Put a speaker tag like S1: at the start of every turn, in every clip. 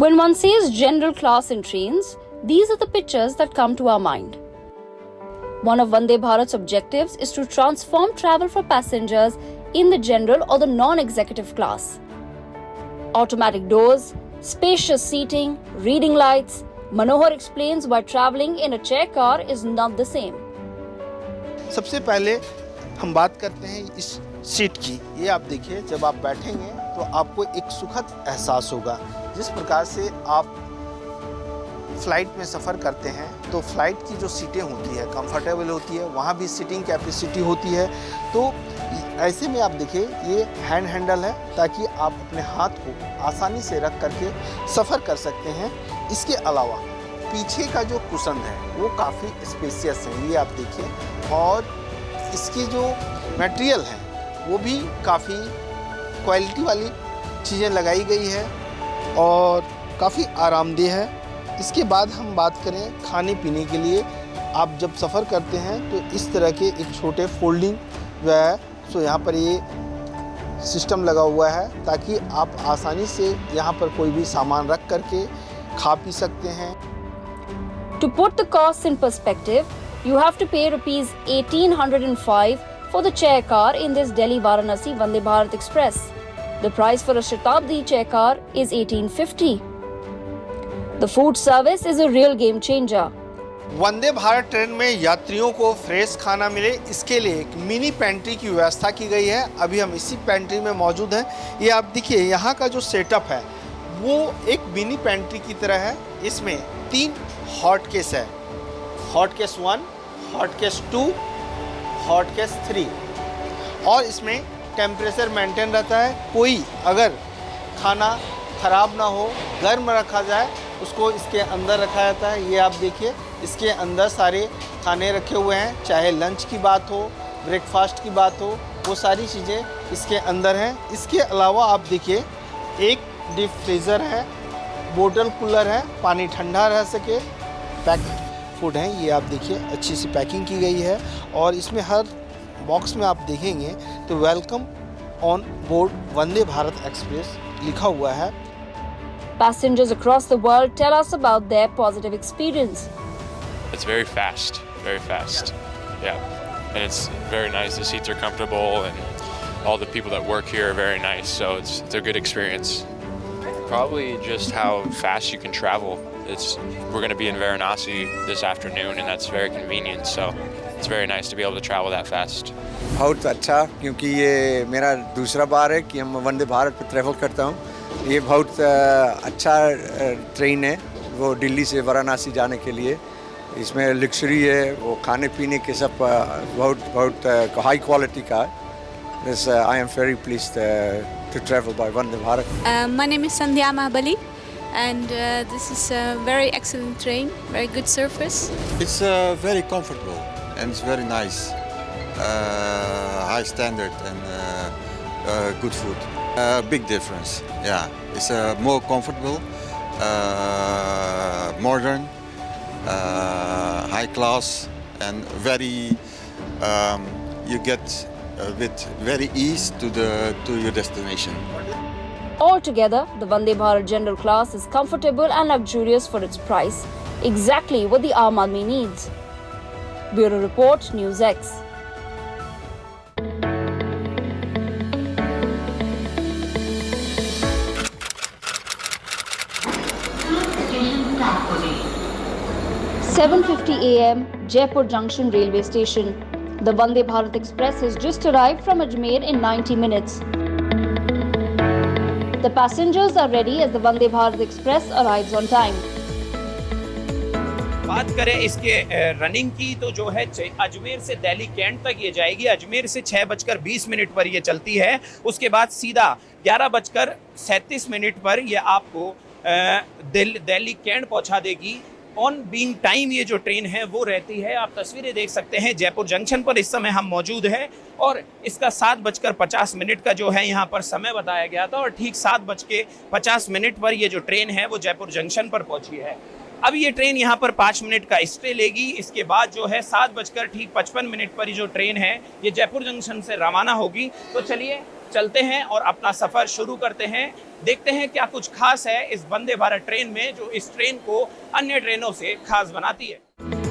S1: When one says general class in trains, these are the pictures that come to our mind. One of Vande Bharat's objectives is to transform travel for passengers in the general or the non-executive class. Automatic doors, spacious seating, reading lights, Manohar explains why traveling in a chair car is not the same.
S2: सबसे पहले हम बात करते हैं इस seat की। ये आप देखिए, जब आप बैठेंगे तो आपको एक सुखद एहसास होगा। जिस प्रकार से आप फ्लाइट में सफ़र करते हैं तो फ्लाइट की जो सीटें होती है कंफर्टेबल होती है, वहाँ भी सीटिंग कैपेसिटी होती है। तो ऐसे में आप देखिए, ये हैंड हैंडल है ताकि आप अपने हाथ को आसानी से रख करके सफ़र कर सकते हैं। इसके अलावा पीछे का जो कुशन है वो काफ़ी स्पेसियस है, ये आप देखिए। और इसकी जो मटेरियल है वो भी काफ़ी क्वालिटी वाली चीज़ें लगाई गई है और काफ़ी आरामदेह है। इसके बाद हम बात करें खाने पीने के लिए, आप जब सफ़र करते हैं तो इस तरह के एक छोटे फोल्डिंग जो है सो यहाँ पर ये सिस्टम लगा हुआ है ताकि आप आसानी से यहाँ पर कोई भी सामान रख करके खा पी सकते हैं।
S1: To put the costs in perspective, you have to pay rupees 1805 for the chair car in this Delhi-Varanasi Vande Bharat Express. The price for a Shatabdi chair car is 1850. The food service is a real game changer.
S2: Vande Bharat train में यात्रियों को fresh खाना मिले, इसके लिए एक mini pantry की व्यवस्था की गई है। अभी हम इसी पेंट्री में मौजूद हैं। ये आप देखिए, यहाँ का जो सेटअप है वो एक मिनी पेंट्री की तरह है। इसमें 3 हॉट केस है, hot case 1, hot case 2, hot case 3। और इसमें टेम्परेचर मेंटेन रहता है। कोई अगर खाना ख़राब ना हो, गर्म रखा जाए, उसको इसके अंदर रखा जाता है। ये आप देखिए, इसके अंदर सारे खाने रखे हुए हैं, चाहे लंच की बात हो, ब्रेकफास्ट की बात हो, वो सारी चीज़ें इसके अंदर हैं। इसके अलावा आप देखिए, एक डीप फ्रीज़र है, बोतल कूलर है, पानी ठंडा रह सके, पैक्ड फूड है। ये आप देखिए, अच्छी सी पैकिंग की गई है। और इसमें हर बॉक्स में आप देखेंगे तो welcome on board Vande Bharat express लिखा हुआ है।
S1: Passengers across the world tell us about their positive experience.
S3: It's very fast, yeah. And it's very nice, the seats are comfortable and all the people that work here are very nice, so it's a good experience. Probably just how fast you can travel. We're going to be in Varanasi this afternoon and that's very convenient, so it's very nice to be able to travel that fast.
S4: बहुत अच्छा, क्योंकि ये मेरा दूसरा बार है कि हम वंदे भारत पे ट्रैवल करता हूँ। ये बहुत अच्छा ट्रेन है, वो दिल्ली से वाराणसी जाने के लिए। इसमें लग्जरी है, वो खाने पीने के सब बहुत हाई क्वालिटी का है। I am very pleased to travel by Vande Bharat.
S5: My name is Sandhya Mahabali and this is a very excellent train, very good service.
S6: It's very comfortable and it's very nice. High standard and good food. Big difference, yeah. It's more comfortable, modern, high class, and very. You get with very ease to your destination.
S1: Altogether, the Vande Bharat General Class is comfortable and luxurious for its price, exactly what the Aam Aadmi needs. Bureau Report, News X. "7:50 a.m. Jaipur Junction Railway Station. The Vande Bharat Express has just arrived from Ajmer in 90 minutes. The passengers are ready as the Vande Bharat Express arrives on time."
S7: बात करें इसके running की तो जो है अजमेर से Delhi cantt तक ये जाएगी। अजमेर से 6:20 पर ये चलती है। उसके बाद सीधा 11:37 पर ये आपको दिल्ली कैंट पहुंचा देगी। ऑन बीइंग टाइम ये जो ट्रेन है वो रहती है। आप तस्वीरें देख सकते हैं, जयपुर जंक्शन पर इस समय हम मौजूद हैं और इसका 7:50 का जो है यहाँ पर समय बताया गया था और ठीक 7:50 पर ये जो ट्रेन है वो जयपुर जंक्शन पर पहुंची है। अब ये ट्रेन यहाँ पर 5 मिनट का स्टे लेगी। इसके बाद जो है 7:55 पर ये जो ट्रेन है ये जयपुर जंक्शन से रवाना होगी। तो चलिए चलते हैं और अपना सफर शुरू करते हैं। देखते हैं क्या कुछ खास है इस वंदे भारत ट्रेन में जो इस ट्रेन को अन्य ट्रेनों से खास बनाती है।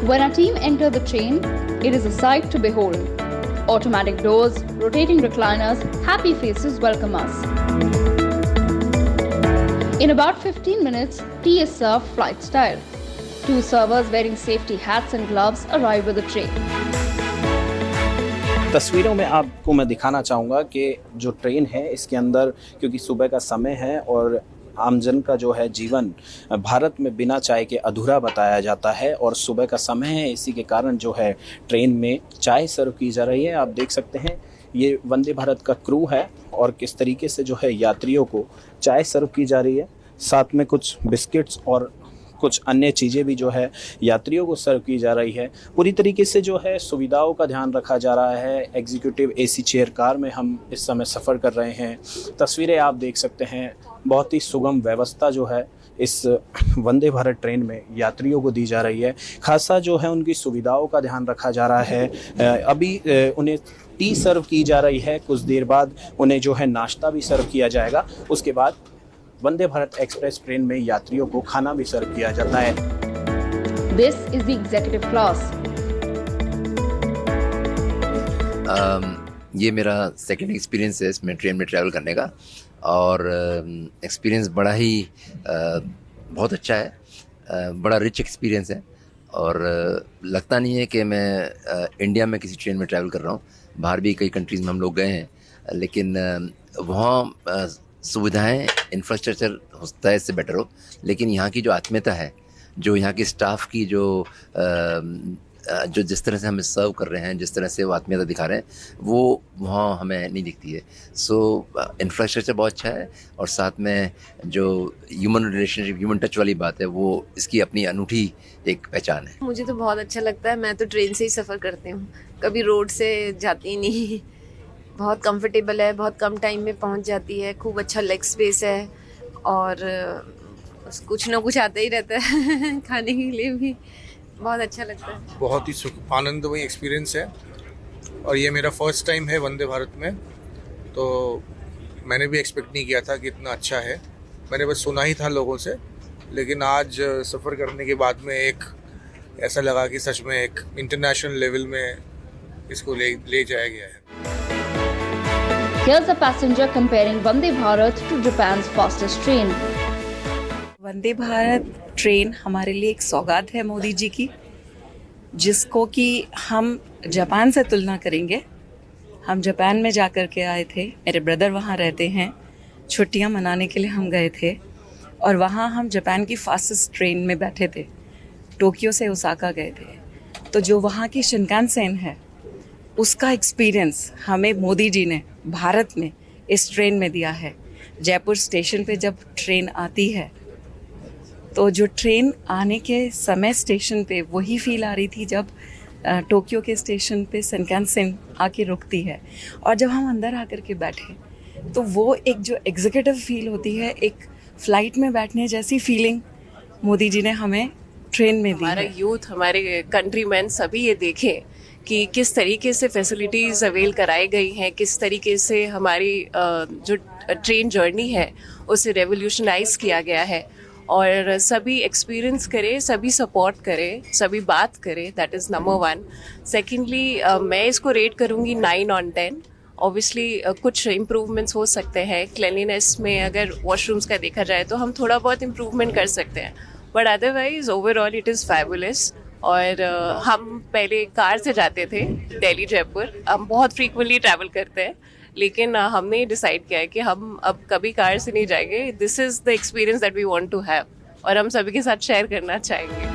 S1: When our team entered the train, it is a sight to behold. Automatic doors, rotating recliners, happy faces welcome us. In about 15 minutes, tea is served flight style. 2 servers wearing safety hats and gloves arrive with the tray.
S7: तस्वीरों में आपको मैं दिखाना चाहूँगा कि जो train है इसके अंदर, क्योंकि सुबह का समय है और आमजन का जो है जीवन भारत में बिना चाय के अधूरा बताया जाता है और सुबह का समय है, इसी के कारण जो है ट्रेन में चाय सर्व की जा रही है। आप देख सकते हैं ये वंदे भारत का क्रू है और किस तरीके से जो है यात्रियों को चाय सर्व की जा रही है। साथ में कुछ बिस्किट्स और कुछ अन्य चीज़ें भी जो है यात्रियों को सर्व की जा रही है। पूरी तरीके से जो है सुविधाओं का ध्यान रखा जा रहा है। एग्जीक्यूटिव एसी चेयर कार में हम इस समय सफ़र कर रहे हैं। तस्वीरें आप देख सकते हैं, बहुत ही सुगम व्यवस्था जो है इस वंदे भारत ट्रेन में यात्रियों को दी जा रही है। खासा जो है उनकी सुविधाओं का ध्यान रखा जा रहा है। अभी उन्हें टी सर्व की जा रही है, कुछ देर बाद उन्हें जो है नाश्ता भी सर्व किया जाएगा। उसके बाद वंदे भारत एक्सप्रेस ट्रेन में यात्रियों को खाना भी सर्व किया जाता है।
S1: This is the executive class.
S8: ये मेरा सेकंड एक्सपीरियंस है इसमें ट्रेन में ट्रैवल करने का और एक्सपीरियंस बड़ा ही बहुत अच्छा है, बड़ा रिच एक्सपीरियंस है और लगता नहीं है कि मैं इंडिया में किसी ट्रेन में ट्रैवल कर रहा हूँ। बाहर भी कई कंट्रीज़ में हम लोग गए हैं, लेकिन वहाँ सुविधाएं, इंफ्रास्ट्रक्चर होता है इससे बेटर हो, लेकिन यहाँ की जो आत्मीयता है, जो यहाँ की स्टाफ की जो जिस तरह से हमें सर्व कर रहे हैं, जिस तरह से वो आत्मीयता दिखा रहे हैं, वो वहाँ हमें नहीं दिखती है। सो इंफ्रास्ट्रक्चर बहुत अच्छा है और साथ में जो ह्यूमन रिलेशनशिप, ह्यूमन टच वाली बात है, वो इसकी अपनी अनूठी एक पहचान है।
S9: मुझे तो बहुत अच्छा लगता है। मैं तो ट्रेन से ही सफ़र करती हूँ, कभी रोड से जाती ही नहीं। बहुत कंफर्टेबल है, बहुत कम टाइम में पहुंच जाती है, खूब अच्छा लेग स्पेस है और कुछ ना कुछ आता ही रहता है खाने के लिए भी बहुत अच्छा लगता है।
S10: बहुत ही आनंदमय एक्सपीरियंस है और ये मेरा फर्स्ट टाइम है वंदे भारत में, तो मैंने भी एक्सपेक्ट नहीं किया था कि इतना अच्छा है। मैंने बस सुना ही था लोगों से, लेकिन आज सफ़र करने के बाद में एक ऐसा लगा कि सच में एक इंटरनेशनल लेवल में इसको ले जाया गया है।
S1: Here's a passenger comparing Vande Bharat to Japan's fastest train.
S11: Vande Bharat train हमारे लिए एक सौगात है मोदी जी की, जिसको कि हम जापान से तुलना करेंगे। हम जापान में जा कर के आए थे, मेरे ब्रदर वहाँ रहते हैं, छुट्टियाँ मनाने के लिए हम गए थे और वहाँ हम जापान की फास्टेस्ट ट्रेन में बैठे थे। टोक्यो से ओसाका गए थे, तो जो वहाँ की शिनकानसेन है उसका एक्सपीरियंस हमें मोदी जी ने भारत में इस ट्रेन में दिया है। जयपुर स्टेशन पे जब ट्रेन आती है तो जो ट्रेन आने के समय स्टेशन पे वही फील आ रही थी जब टोक्यो के स्टेशन पे शिनकानसेन आके रुकती है। और जब हम अंदर आकर के बैठे तो वो एक जो एग्जीक्यूटिव फील होती है, एक फ़्लाइट में बैठने जैसी फीलिंग मोदी जी ने हमें ट्रेन में दी।
S9: हमारा यूथ, हमारे कंट्रीमैन सभी ये देखें कि किस तरीके से फैसिलिटीज़ अवेल कराई गई हैं, किस तरीके से हमारी जो ट्रेन जर्नी है उसे रेवोल्यूशनाइज किया गया है और सभी एक्सपीरियंस करें, सभी सपोर्ट करें, सभी बात करें। That is number 1। सेकेंडली मैं इसको रेट करूँगी 9/10। ऑब्वियसली कुछ इम्प्रूवमेंट्स हो सकते हैं क्लिनलीनेस में, अगर वॉशरूम्स का देखा जाए तो हम थोड़ा बहुत इम्प्रूवमेंट कर सकते हैं, but otherwise overall it is fabulous. और हम पहले कार से जाते थे दिल्ली जयपुर, हम बहुत फ्रीक्वेंटली ट्रैवल करते हैं, लेकिन हमने डिसाइड किया है कि हम अब कभी कार से नहीं जाएंगे। This is the experience that we want to have और हम सभी के साथ शेयर करना चाहेंगे।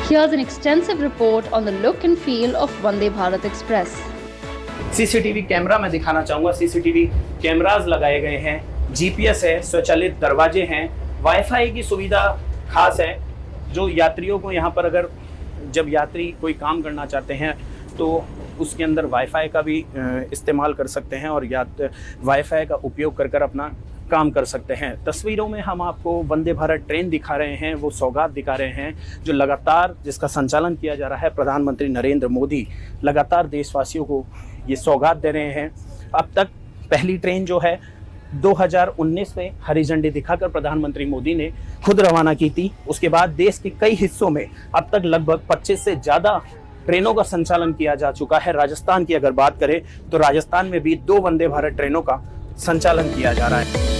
S1: Here's an extensive report on the look and feel of Vande Bharat Express.
S7: CCTV camera मैं दिखाना चाहूँगा। सीसीटीवी कैमराज लगाए गए हैं, जीपीएस है, स्वचालित दरवाजे हैं, वाईफाई की सुविधा खास है जो यात्रियों को यहाँ पर, अगर जब यात्री कोई काम करना चाहते हैं तो उसके अंदर वाईफाई का भी इस्तेमाल कर सकते हैं और वाईफाई का उपयोग कर अपना काम कर सकते हैं। तस्वीरों में हम आपको वंदे भारत ट्रेन दिखा रहे हैं, वो सौगात दिखा रहे हैं जो लगातार जिसका संचालन किया जा रहा है। प्रधानमंत्री नरेंद्र मोदी लगातार देशवासियों को ये सौगात दे रहे हैं। अब तक पहली ट्रेन जो है 2019 में हरी झंडी दिखाकर प्रधानमंत्री मोदी ने खुद रवाना की थी। उसके बाद देश के कई हिस्सों में अब तक लगभग 25 से ज्यादा ट्रेनों का संचालन किया जा चुका है। राजस्थान की अगर बात करें तो राजस्थान में भी 2 वंदे भारत ट्रेनों का संचालन किया जा रहा है।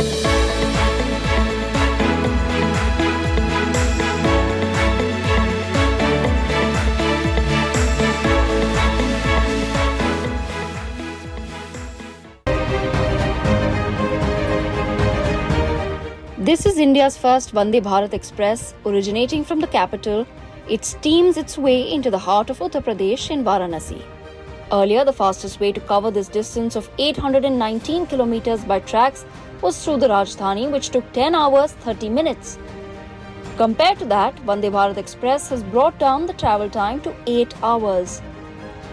S1: This is India's first Vande Bharat Express. Originating from the capital, it steams its way into the heart of Uttar Pradesh in Varanasi. Earlier, the fastest way to cover this distance of 819 kilometers by tracks was through the Rajdhani, which took 10 hours 30 minutes. Compared to that, Vande Bharat Express has brought down the travel time to 8 hours.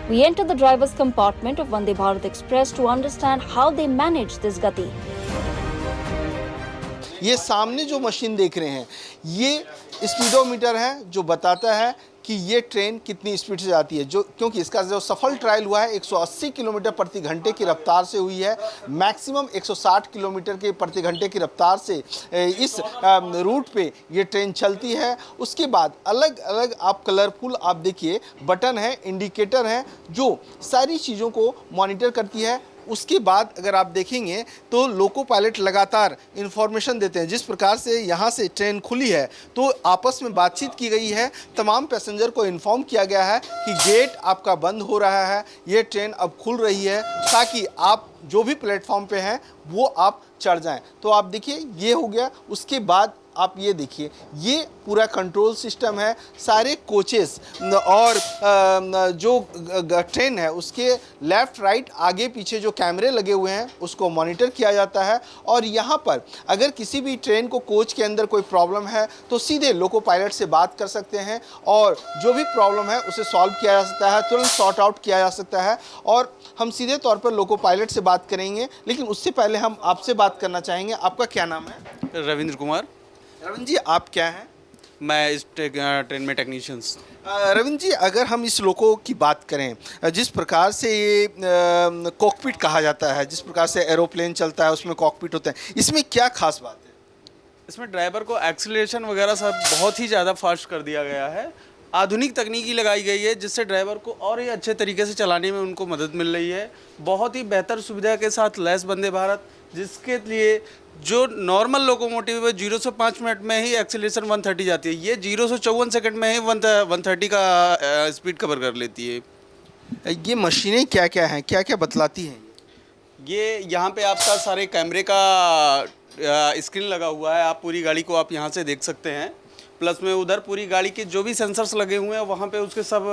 S1: We entered the driver's compartment of Vande Bharat Express to understand how they manage this gati.
S2: ये सामने जो machine देख रहे हैं ये speedometer है जो बताता है कि ये ट्रेन कितनी स्पीड से जाती है, जो क्योंकि इसका जो सफल ट्रायल हुआ है 180 किलोमीटर प्रति घंटे की रफ्तार से हुई है। मैक्सिमम 160 किलोमीटर के प्रति घंटे की रफ्तार से इस रूट पे ये ट्रेन चलती है। उसके बाद अलग अलग आप कलरफुल आप देखिए बटन है, इंडिकेटर है जो सारी चीज़ों को मॉनिटर करती है। उसके बाद अगर आप देखेंगे तो लोको पायलट लगातार इन्फॉर्मेशन देते हैं। जिस प्रकार से यहाँ से ट्रेन खुली है तो आपस में बातचीत की गई है, तमाम पैसेंजर को इन्फॉर्म किया गया है कि गेट आपका बंद हो रहा है, ये ट्रेन अब खुल रही है ताकि आप जो भी प्लेटफॉर्म पे हैं वो आप चढ़ जाएं। तो आप देखिए ये हो गया। उसके बाद आप ये देखिए ये पूरा कंट्रोल सिस्टम है, सारे कोचेस और जो ट्रेन है उसके लेफ़्ट राइट आगे पीछे जो कैमरे लगे हुए हैं उसको मॉनिटर किया जाता है। और यहाँ पर अगर किसी भी ट्रेन को कोच के अंदर कोई प्रॉब्लम है तो सीधे लोको पायलट से बात कर सकते हैं और जो भी प्रॉब्लम है उसे सॉल्व किया जा सकता है, तुरंत सॉर्ट आउट किया जा सकता है। और हम सीधे तौर पर लोको पायलट से बात करेंगे, लेकिन उससे पहले हम आपसे बात करना चाहेंगे। आपका क्या नाम है?
S12: रविंद्र कुमार।
S2: रविंद्र जी आप क्या हैं?
S12: मैं इस ट्रेन में टेक्नीशियंस।
S2: रविंद्र जी अगर हम इस लोको की बात करें, जिस प्रकार से ये कॉकपिट कहा जाता है, जिस प्रकार से एरोप्लेन चलता है उसमें कॉकपिट होता है, इसमें क्या खास बात है?
S12: इसमें ड्राइवर को एक्सीलरेशन वगैरह सब बहुत ही ज़्यादा फास्ट कर दिया गया है। आधुनिक तकनीकी लगाई गई है जिससे ड्राइवर को और ही अच्छे तरीके से चलाने में उनको मदद मिल रही है। बहुत ही बेहतर सुविधा के साथ लैस वंदे भारत, जिसके लिए जो नॉर्मल लोकोमोटिव है 0 से 5 मिनट में ही एक्सीलरेशन 130 जाती है, ये 0 से 54 सेकंड में ही 130 का स्पीड कवर कर लेती है।
S2: ये मशीनें क्या क्या हैं, क्या क्या बतलाती हैं?
S12: ये यहाँ पे आपका सारे कैमरे का स्क्रीन लगा हुआ है, आप पूरी गाड़ी को आप यहाँ से देख सकते हैं। प्लस में उधर पूरी गाड़ी के जो भी सेंसर्स लगे हुए हैं वहाँ पे उसके सब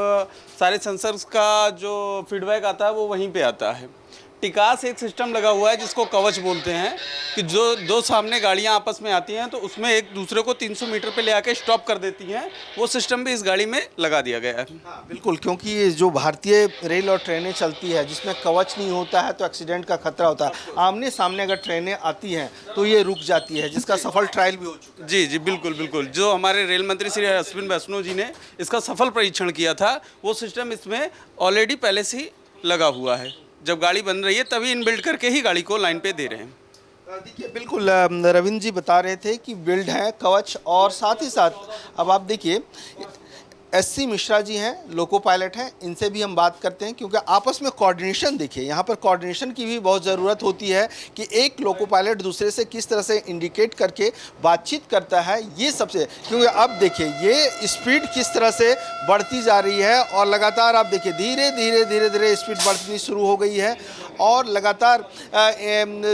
S12: सारे सेंसर्स का जो फीडबैक आता है वो वहीं पे आता है। टिकास एक सिस्टम लगा हुआ है जिसको कवच बोलते हैं कि जो दो सामने गाड़ियां आपस में आती हैं तो उसमें एक दूसरे को 300 मीटर पे ले आके स्टॉप कर देती हैं। वो सिस्टम भी इस गाड़ी में लगा दिया गया है।
S2: हाँ बिल्कुल, क्योंकि ये जो भारतीय रेल और ट्रेनें चलती है जिसमें कवच नहीं होता है तो एक्सीडेंट का खतरा होता है। आमने सामने अगर ट्रेनें आती हैं तो ये रुक जाती है, जिसका सफल ट्रायल भी हो चुका है।
S12: जी जी बिल्कुल बिल्कुल। जो हमारे रेल मंत्री श्री अश्विन वैष्णव जी ने इसका सफल परीक्षण किया था वो सिस्टम इसमें ऑलरेडी पहले से ही लगा हुआ है। जब गाड़ी बन रही है तभी इनबिल्ड करके ही गाड़ी को लाइन पे दे रहे हैं।
S2: देखिए बिल्कुल रविंद्र जी बता रहे थे कि बिल्ड है कवच, और साथ ही साथ अब आप देखिए SC मिश्रा जी हैं, लोको पायलट हैं, इनसे भी हम बात करते हैं क्योंकि आपस में कोऑर्डिनेशन देखिए, यहाँ पर कोऑर्डिनेशन की भी बहुत ज़रूरत होती है कि एक लोको पायलट दूसरे से किस तरह से इंडिकेट करके बातचीत करता है। ये सबसे, क्योंकि अब देखिए ये स्पीड किस तरह से बढ़ती जा रही है और लगातार आप देखिए धीरे धीरे धीरे धीरे स्पीड बढ़नी शुरू हो गई है। और लगातार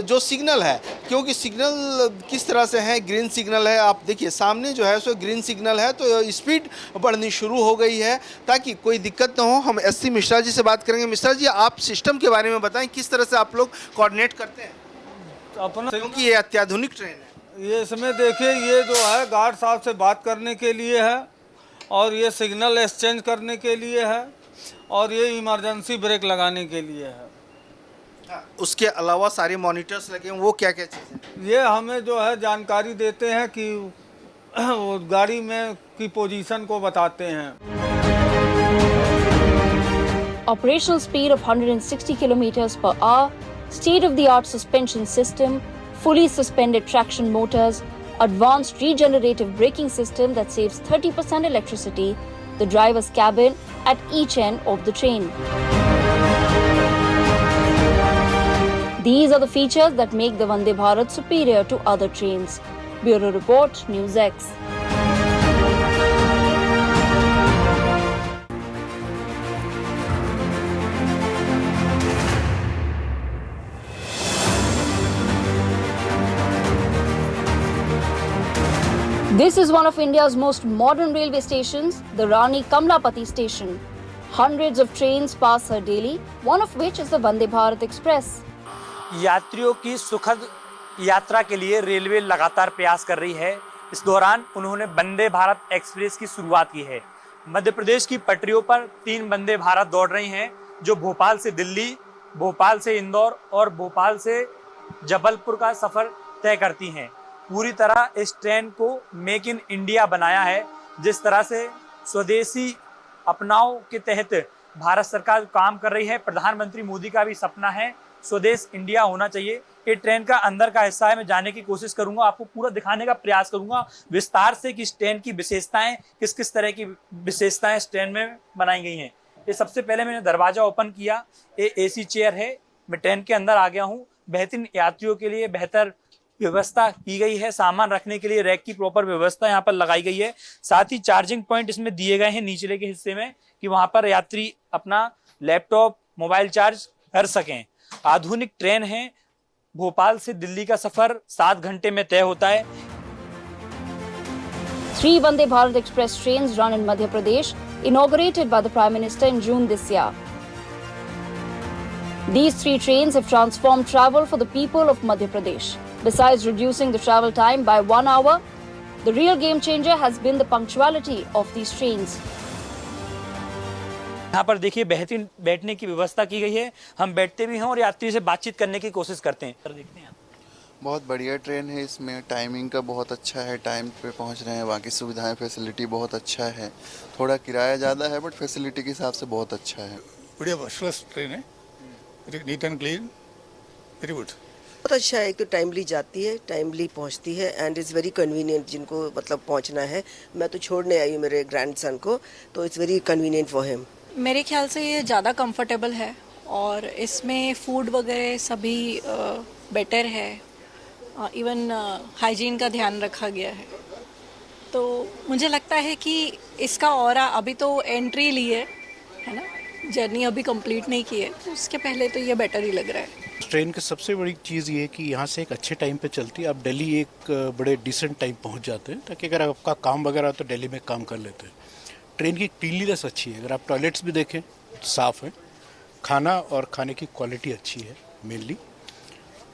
S2: जो सिग्नल है, क्योंकि सिग्नल किस तरह से है, ग्रीन सिग्नल है, आप देखिए सामने जो है सो ग्रीन सिग्नल है तो स्पीड बढ़नी शुरू हो गई है ताकि कोई दिक्कत ना हो। हम SC मिश्रा जी से बात करेंगे। मिश्रा जी आप सिस्टम के बारे में बताएं, किस तरह से आप लोग कोऑर्डिनेट करते हैं
S13: अपना,
S2: क्योंकि ये अत्याधुनिक ट्रेन है।
S13: ये इसमें देखिए ये जो है गार्ड साहब से बात करने के लिए है और ये सिग्नल एक्सचेंज करने के लिए है और ये इमरजेंसी ब्रेक लगाने के लिए है।
S2: उसके अलावा सारे मॉनिटर्स लगे हैं, वो क्या क्या चीज़ें?
S13: ये हमें जो है जानकारी देते हैं कि वो गाड़ी में की पोजीशन को बताते हैं।
S1: Operational speed of 160 kilometers per hour, state-of-the-art suspension system, fully suspended traction motors, advanced regenerative braking system that saves 30% electricity, the driver's cabin at each end of the train. These are the features that make the Vande Bharat superior to other trains. Bureau Report, NewsX. This is one of India's most modern railway stations, the Rani Kamlapati station. Hundreds of trains pass her daily, one of which is the Vande Bharat Express.
S14: यात्रियों की सुखद यात्रा के लिए railway लगातार प्रयास कर रही है। इस दौरान उन्होंने वंदे भारत एक्सप्रेस की शुरुआत की है। मध्य प्रदेश की पटरियों पर 3 वंदे भारत दौड़ रही हैं, जो भोपाल से दिल्ली, भोपाल से इंदौर और भोपाल से जबलपुर का सफर तय करती हैं। पूरी तरह इस ट्रेन को मेक इन इंडिया बनाया है। जिस तरह से स्वदेशी अपनाओ के तहत भारत सरकार काम कर रही है, प्रधानमंत्री मोदी का भी सपना है स्वदेश इंडिया होना चाहिए। ये ट्रेन का अंदर का हिस्सा है, मैं जाने की कोशिश करूंगा, आपको पूरा दिखाने का प्रयास करूंगा विस्तार से कि इस ट्रेन की विशेषताएं किस किस तरह की विशेषताएं इस ट्रेन में बनाई गई हैं। ये सबसे पहले मैंने दरवाजा ओपन किया, ये एसी चेयर है, मैं ट्रेन के अंदर आ गया हूँ। बेहतरीन यात्रियों के लिए बेहतर व्यवस्था की गई है, सामान रखने के लिए रैक की प्रॉपर व्यवस्था यहाँ पर लगाई गई है। साथ ही चार्जिंग पॉइंट इसमें दिए गए हैं निचले के हिस्से में कि वहां पर यात्री अपना लैपटॉप मोबाइल चार्ज कर सकें। आधुनिक ट्रेन है। भोपाल से दिल्ली का सफर 7 घंटे में तय होता है।
S1: 3 Vande Bharat Express trains run in Madhya Pradesh, inaugurated by the Prime Minister in June this year. These 3 trains have transformed travel for the people of Madhya Pradesh. Besides reducing the travel time by 1 hour, the real game changer has been the punctuality of these trains.
S14: यहाँ पर देखिए बेहतरीन बैठने की व्यवस्था की गई है। हम बैठते भी हैं और यात्री से बातचीत करने की कोशिश करते हैं। देखते हैं
S6: बहुत बढ़िया ट्रेन है, इसमें टाइमिंग का बहुत अच्छा है, टाइम पे पहुंच रहे हैं, बाकी सुविधाएं फैसिलिटी बहुत अच्छा है। थोड़ा किराया ज़्यादा है बट फैसिलिटी के हिसाब से बहुत अच्छा है।
S15: बढ़िया फर्स्ट क्लास ट्रेन है, neat and clean, very good.
S16: बहुत अच्छा है, एक तो टाइमली जाती है, टाइमली पहुंचती है एंड इज़ वेरी कन्वीनियंट। जिनको मतलब पहुंचना है, मैं तो छोड़ने आई हूँ मेरे ग्रैंडसन को, तो it's very convenient for him.
S17: मेरे ख्याल से ये ज़्यादा कंफर्टेबल है और इसमें फूड वगैरह सभी बेटर है, इवन हाइजीन का ध्यान रखा गया है। तो मुझे लगता है कि इसका ऑरा अभी तो एंट्री ली है ना, जर्नी अभी कंप्लीट नहीं की है, तो उसके पहले तो ये बेटर ही लग रहा है।
S18: ट्रेन की सबसे बड़ी चीज़ ये है कि यहाँ से एक अच्छे टाइम पे चलती है। आप दिल्ली एक बड़े डिसेंट टाइम पहुँच जाते हैं, ताकि अगर आपका काम वगैरह तो दिल्ली में काम कर लेते हैं। ट्रेन की क्लीनलीनेस अच्छी है, अगर आप टॉयलेट्स भी देखें तो साफ़ है। खाना और खाने की क्वालिटी अच्छी है मेनली,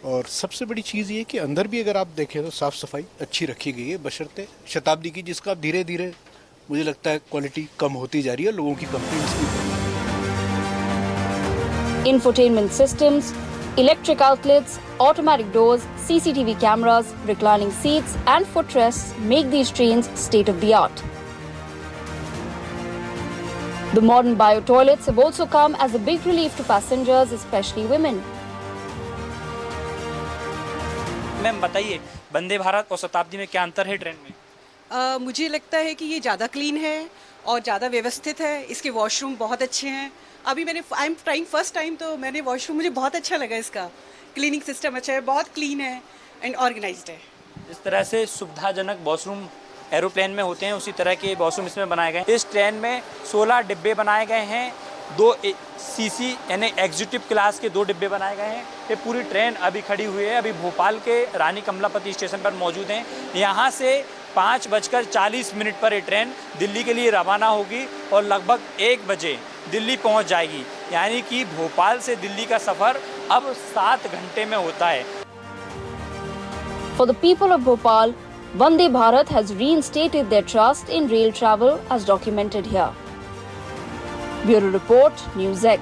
S18: और सबसे बड़ी चीज़ ये कि अंदर भी अगर आप देखें तो साफ़ सफाई अच्छी रखी गई है, बशर्ते शताब्दी की, जिसका धीरे धीरे मुझे लगता है क्वालिटी कम होती जा रही है, लोगों की कंप्लेंट्स भी।
S1: Infotainment systems, electric outlets, automatic doors, CCTV cameras, reclining seats and footrests make these trains state-of-the-art. The modern bio toilets have also come as a big relief to passengers, especially women.
S14: Ma'am बताइए, वंदे भारत और शताब्दी में क्या अंतर है train में?
S19: मुझे लगता है कि ये ज़्यादा क्लीन है और ज़्यादा व्यवस्थित है। इसके वॉशरूम बहुत अच्छे हैं। अभी मैंने I am trying first time, तो मैंने वॉशरूम, मुझे बहुत अच्छा लगा। इसका क्लीनिंग सिस्टम अच्छा है, बहुत क्लीन है एंड ऑर्गेनाइज्ड है।
S14: इस तरह से सुविधाजनक वॉशरूम एरोप्लेन में होते हैं, उसी तरह के वॉशरूम इसमें बनाए गए हैं। इस ट्रेन में 16 डिब्बे बनाए गए हैं, 2 सीसी यानी एग्जीक्यूटिव क्लास के 2 डिब्बे बनाए गए हैं। ये पूरी ट्रेन अभी खड़ी हुई है, अभी भोपाल के रानी कमलापति स्टेशन पर मौजूद हैं। यहाँ से 5:40 पर ये ट्रेन दिल्ली के लिए रवाना होगी और लगभग 1 बजे दिल्ली पहुँच जाएगी। यानी कि भोपाल से दिल्ली का सफ़र अब 7 घंटे में होता है।
S1: For the people of Bhopal, Vande Bharat has reinstated their trust in rail travel as documented here. Bureau Report, NewsX.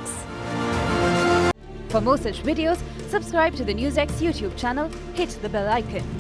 S20: For more such videos, subscribe to the NewsX YouTube channel, hit the bell icon.